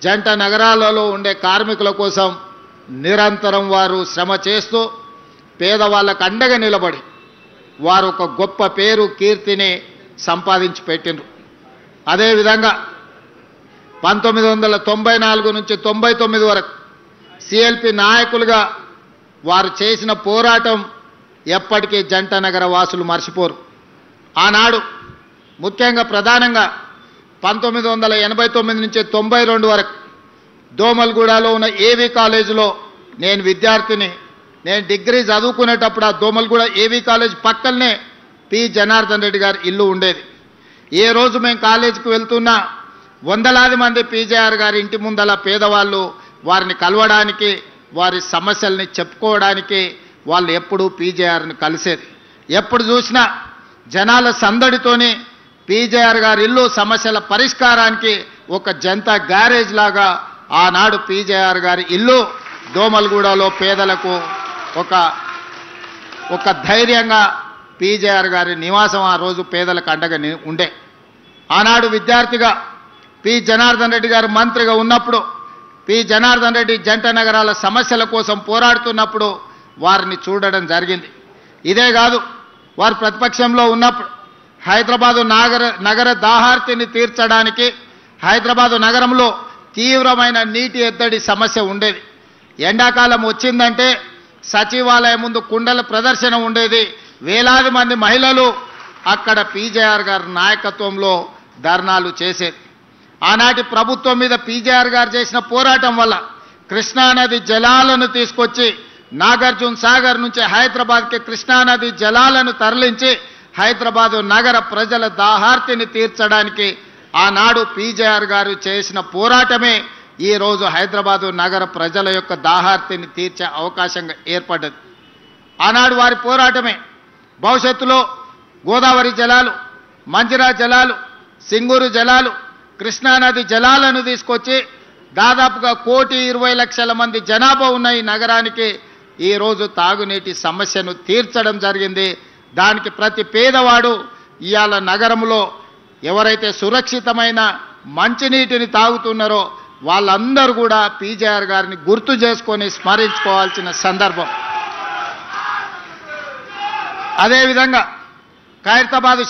జంట నగరాలలో ఉండే కార్మికుల కోసం నిరంతరం వారు శ్రమ చేస్తూ పేదవాళ్ళకు అండగా నిలబడి వారు ఒక గొప్ప పేరు కీర్తిని సంపాదించి పెట్టిండ్రు. అదేవిధంగా 1994 నుంచి 99 వరకు సిఎల్పి నాయకులుగా వారు చేసిన పోరాటం ఎప్పటికీ జంట నగర వాసులు మర్చిపోరు. ఆనాడు ముఖ్యంగా ప్రధానంగా 1989 నుంచి 92 వరకు దోమల్గూడలో ఉన్న ఏవీ కాలేజీలో నేను విద్యార్థిని. నేను డిగ్రీ చదువుకునేటప్పుడు ఆ దోమల్గూడ ఏవీ కాలేజ్ పక్కనే పి జనార్దన్ రెడ్డి గారి ఇల్లు ఉండేది. ఏ రోజు మేము కాలేజీకి వెళ్తున్నా వందలాది మంది పీజేఆర్ గారి ఇంటి ముందల పేదవాళ్ళు వారిని కలవడానికి వారి సమస్యల్ని చెప్పుకోవడానికి వాళ్ళు ఎప్పుడూ పీజేఆర్ని కలిసేది. ఎప్పుడు చూసినా జనాల సందడితోని పీజేఆర్ గారి ఇల్లు సమస్యల పరిష్కారానికి ఒక జనతా గ్యారేజ్ లాగా ఆనాడు పీజేఆర్ గారి ఇల్లు దోమల్గూడలో పేదలకు ఒక ధైర్యంగా పీజేఆర్ గారి నివాసం ఆ రోజు పేదలకు అండగా ఉండే. ఆనాడు విద్యార్థిగా పి జనార్దన్ రెడ్డి గారు మంత్రిగా ఉన్నప్పుడు పి జనార్దన్ రెడ్డి జంట నగరాల సమస్యల కోసం పోరాడుతున్నప్పుడు వారిని చూడడం జరిగింది. ఇదే కాదు, వారు ప్రతిపక్షంలో ఉన్నప్పుడు హైదరాబాదు నగర దాహార్తిని తీర్చడానికి హైదరాబాదు నగరంలో తీవ్రమైన నీటి ఎద్దడి సమస్య ఉండేది. ఎండాకాలం వచ్చిందంటే సచివాలయం ముందు కుండల ప్రదర్శన ఉండేది. వేలాది మంది మహిళలు అక్కడ పీజేఆర్ గారి నాయకత్వంలో ధర్నాలు చేసేది. ఆనాటి ప్రభుత్వం మీద పీజేఆర్ గారు చేసిన పోరాటం వల్ల కృష్ణానది జలాలను తీసుకొచ్చి నాగార్జున సాగర్ నుంచి హైదరాబాద్కి కృష్ణానది జలాలను తరలించి హైదరాబాదు నగర ప్రజల దాహార్తిని తీర్చడానికి ఆనాడు పీజేఆర్ గారు చేసిన పోరాటమే ఈరోజు హైదరాబాదు నగర ప్రజల యొక్క దాహార్తిని తీర్చే అవకాశంగా ఏర్పడ్డది. ఆనాడు వారి పోరాటమే భవిష్యత్తులో గోదావరి జలాలు, మంజిరా జలాలు, సింగూరు జలాలు, కృష్ణానది జలాలను తీసుకొచ్చి దాదాపుగా 1,20,00,000 మంది జనాభా ఉన్న ఈ నగరానికి ఈరోజు తాగునీటి సమస్యను తీర్చడం జరిగింది. దానికి ప్రతి పేదవాడు ఇవాళ నగరంలో ఎవరైతే సురక్షితమైన మంచినీటిని తాగుతున్నారో వాళ్ళందరూ కూడా పీజేఆర్ గారిని గుర్తు చేసుకొని స్మరించుకోవాల్సిన సందర్భం. అదేవిధంగా ఖైరతాబాద్